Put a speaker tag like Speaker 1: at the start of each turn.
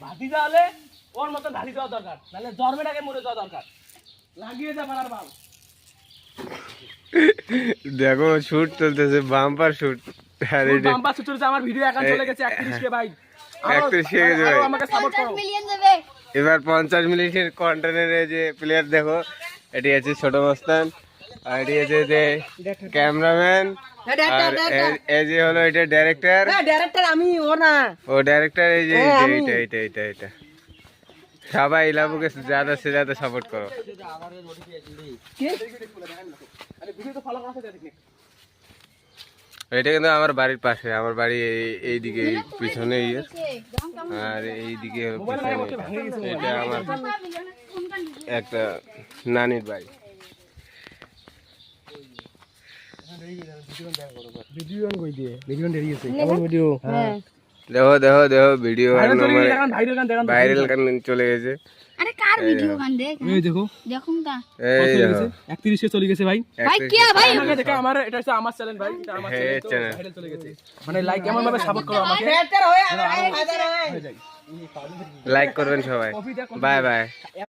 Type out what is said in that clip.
Speaker 1: ভাতিজা হলে ওর মতো ঢালি দেওয়া দরকার, নাহলে জন্মের আগে মরে যাওয়া দরকার। লাগিয়ে যা পারার বাল।
Speaker 2: দেখো শুট চলতেছে, বাম্পার শুট।
Speaker 1: বাম্পার শুট চলছে, আমার ভিডিও এখন চলে গেছে 31 কে ভাই।
Speaker 2: 31 কে গেছে ভাই।
Speaker 1: আমাকে সাপোর্ট করো।
Speaker 2: এবার 50 মিনিটের কন্টেন্টের যে প্লেয়ার দেখো, এটি আছে ছোট মস্তান, আর এটি আছে যে ক্যামেরাম্যান, আর এই যে হলো এটা ডাইরেক্টর।
Speaker 1: ডাইরেক্টর আমি, ও না।
Speaker 2: ও ডাইরেক্টর। এই যে এটা সবাই ইলাবুকে ज़्यादा से ज़्यादा সাপোর্ট করো। এটা কিন্তু আমার বাড়ির পাশে, আমার বাড়ি এইদিকে পিছনে, আর এইদিকে এটা আমার একটা নানির বাড়ি। দেখো দেখো দেখো ভিডিও ভাইরাল গান চলে গেছে।
Speaker 3: আরে কার ভিডিও গান দেখ,
Speaker 1: এই দেখো
Speaker 3: দেখুন তা
Speaker 2: এই দেখো
Speaker 1: 31 কে চলে গেছে ভাই।
Speaker 3: ভাই কে ভাই
Speaker 1: আমাকে দেখো, আমার এটা হচ্ছে আমার চ্যানেল ভাই, এটা আমার চ্যানেল তো ভাইরাল চলে গেছে। মানে লাইক এমন ভাবে সাপোর্ট করো আমাকে,
Speaker 2: লাইক করবেন সবাই। Bye bye.